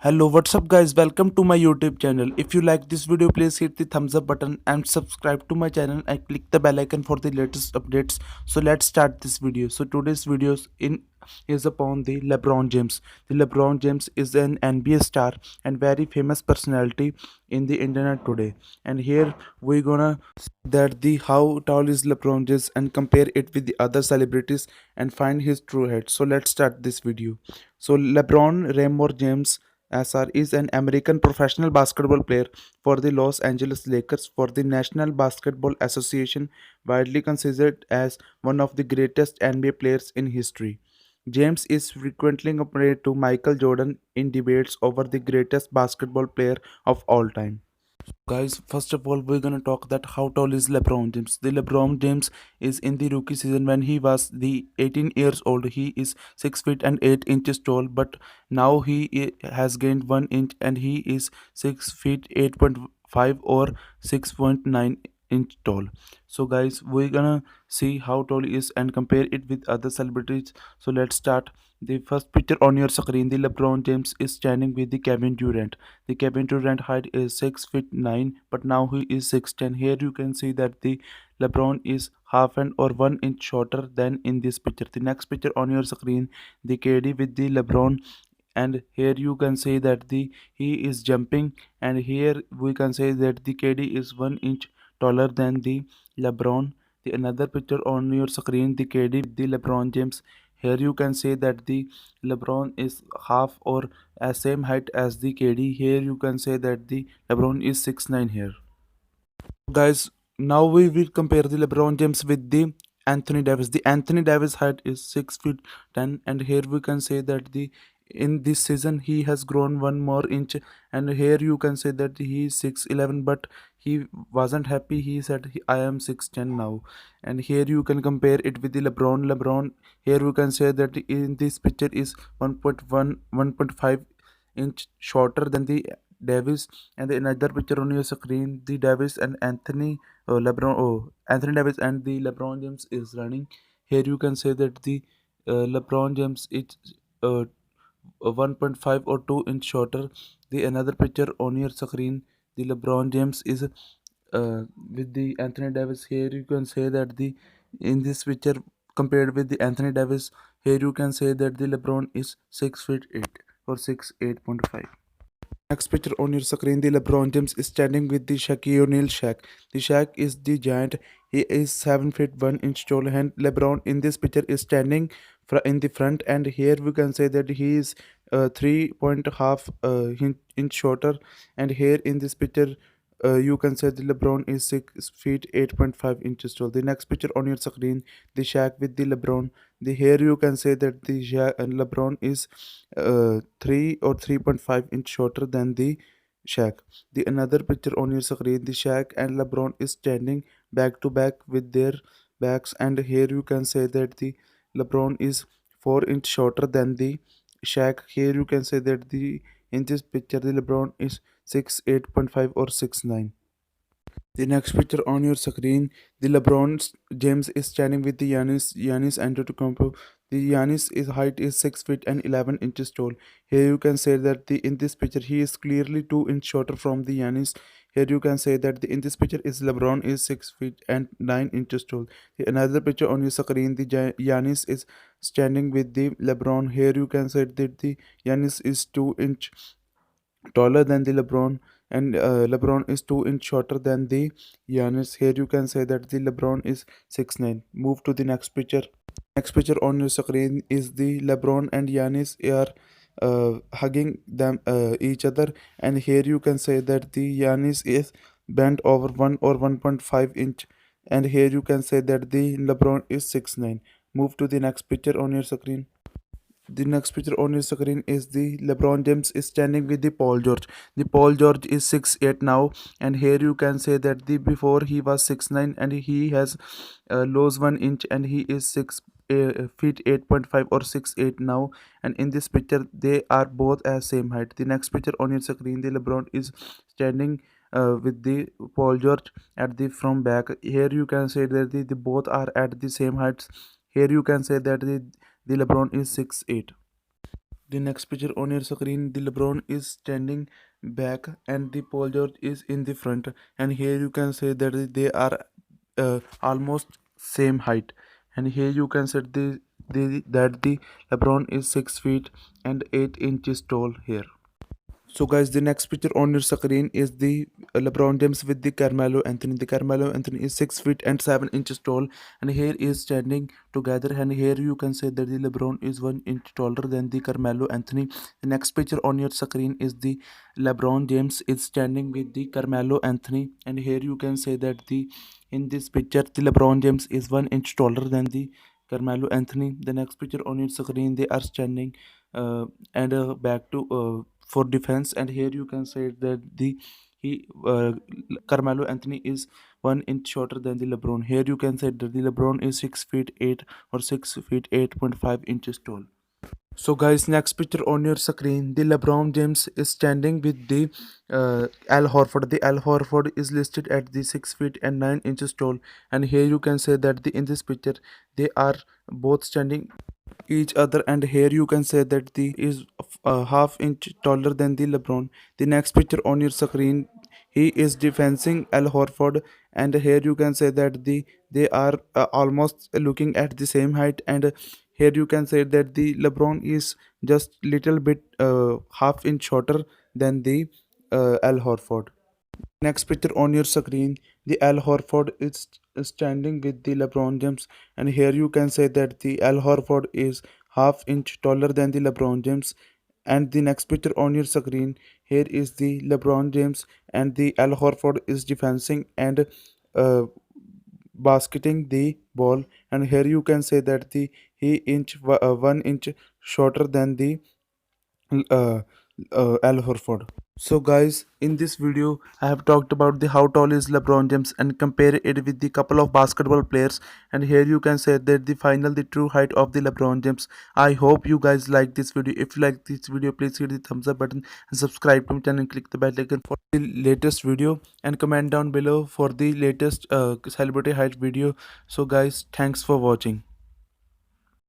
Hello, what's up, guys? Welcome to my YouTube channel. If you like this video, please hit the thumbs up button and subscribe to my channel and click the bell icon for the latest updates. So let's start this video. So today's videos in is upon the LeBron James. The LeBron James is an NBA star and very famous personality in the internet today. And here we're gonna see that the how tall is LeBron James and compare it with the other celebrities and find his true height. So let's start this video. So LeBron Raymore James SR is an American professional basketball player for the Los Angeles Lakers for the National Basketball Association, widely considered as one of the greatest NBA players in history. James is frequently compared to Michael Jordan in debates over the greatest basketball player of all time. Guys, first of all, we're gonna talk that how tall is LeBron James. The LeBron James is in the rookie season when he was the 18 years old. He is 6 feet and 8 inches tall, but now has gained 1 inch and he is 6 feet 8.5 or 6.9 inch tall. So guys, we're gonna see how tall he is and compare it with other celebrities. So let's start. The first picture on your screen, the LeBron James is standing with the Kevin Durant. The Kevin Durant height is 6 feet 9, but now he is 6'10". Here you can see that the LeBron is half an or 1 inch shorter than in this picture. The next picture on your screen, the KD with the LeBron, and here you can say that the he is jumping, and here we can say that the KD is 1 inch taller than the LeBron. The another picture on your screen, the KD with the LeBron James. Here you can say that the LeBron is half or as same height as the KD. Here you can say that the LeBron is 6'9" here. Guys, now we will compare the LeBron James with the Anthony Davis. The Anthony Davis height is 6 feet 10, and here we can say that the in this season he has grown 1 more inch, and here you can say that he is 6'11", but he wasn't happy. He said I am 6'10" now, and here you can compare it with the LeBron. LeBron, here we can say that in this picture is 1.1 1.5 inch shorter than the Davis, and the another picture on your screen, the Davis and Anthony LeBron. Anthony Davis and the LeBron James is running. Here you can say that the LeBron James is uh, 1.5 or 2 inch shorter. The another picture on your screen, the LeBron James is with the Anthony Davis. Here you can say that the in this picture compared with the Anthony Davis, here you can say that the LeBron is 6 feet 8 or 6'8.5". Next picture on your screen, the LeBron James is standing with the Shaquille O'Neal Shaq. The Shaq is the giant. He is 7 feet 1 inch tall, and LeBron in this picture is standing in the front. And here we can say that he is 3.5 inch shorter. And here in this picture, you can say the LeBron is 6 feet 8.5 inches tall. The next picture on your screen, the Shaq with the LeBron. The here you can say that the Shaq and LeBron is 3 or 3.5 inch shorter than the Shaq. The another picture on your screen, the Shaq and LeBron is standing back to back with their backs, and here you can say that the LeBron is 4 inch shorter than the Shaq. Here you can say that the in this picture the LeBron is 6'8.5" or 6'9". The next picture on your screen, the James is standing with the Giannis Antetokounmpo. The Giannis is height is 6 feet and 11 inches tall. Here you can say that the in this picture he is clearly 2 inch shorter from the Giannis. Here you can say that the in this picture is LeBron is 6 feet and 9 inches tall. The another picture on your screen, the Giannis is standing with the LeBron. Here you can say that the Giannis is 2 inch taller than the LeBron, and LeBron is 2 inch shorter than the Giannis. Here you can say that the LeBron is 6'9". Move to the next picture. Next picture on your screen is the LeBron and Giannis are hugging them each other, and here you can say that the Giannis is bent over 1 or 1.5 inch, and here you can say that the LeBron is 6'9". Move to the next picture on your screen. The next picture on your screen is the LeBron James is standing with the Paul George. The Paul George is 6'8" now, and here you can say that the before he was 6'9", and he has lost 1 inch, and he is 6 feet 8.5 or 6'8" now. And in this picture, they are both as same height. The next picture on your screen, the LeBron is standing with the Paul George at the from back. Here you can say that the both are at the same heights. Here you can say that the LeBron is 6'8". The next picture on your screen, the LeBron is standing back and the Paul George is in the front. And here you can say that they are almost same height. And here you can say that the LeBron is 6 feet and 8 inches tall here. So guys, the next picture on your screen is the LeBron James with the Carmelo Anthony. The Carmelo Anthony is 6 feet and 7 inches tall, and here is standing together. And here you can say that the LeBron is 1 inch taller than the Carmelo Anthony. The next picture on your screen is the LeBron James is standing with the Carmelo Anthony, and here you can say that the in this picture the LeBron James is 1 inch taller than the Carmelo Anthony. The next picture on your screen, they are standing and back to for defense, and here you can say that the he Carmelo Anthony is 1 inch shorter than the LeBron. Here you can say that the LeBron is 6 feet 8 or 6 feet 8.5 inches tall. So guys, next picture on your screen, the LeBron James is standing with the Al Horford. The Al Horford is listed at the 6 feet and 9 inches tall, and here you can say that in this picture they are both standing each other, and here you can say that the is half inch taller than the LeBron. The next picture on your screen, he is defending Al Horford, and here you can say that they are almost looking at the same height, and here you can say that the LeBron is just little bit half inch shorter than the Al Horford. Next picture on your screen, the Al Horford is standing with the LeBron James, and here you can say that the Al Horford is half inch taller than the LeBron James. And the next picture on your screen, here is the LeBron James and the Al Horford is defending and uh, basketing the ball, and here you can say that the he 1 inch shorter than the uh, Al Horford. So guys, in this video I have talked about the how tall is LeBron James and compare it with the couple of basketball players, and here you can say that the true height of the LeBron James. I hope you guys like this video. If you like this video, please hit the thumbs up button and subscribe to my channel and click the bell icon for the latest video, and comment down below for the latest celebrity height video. So guys, thanks for watching.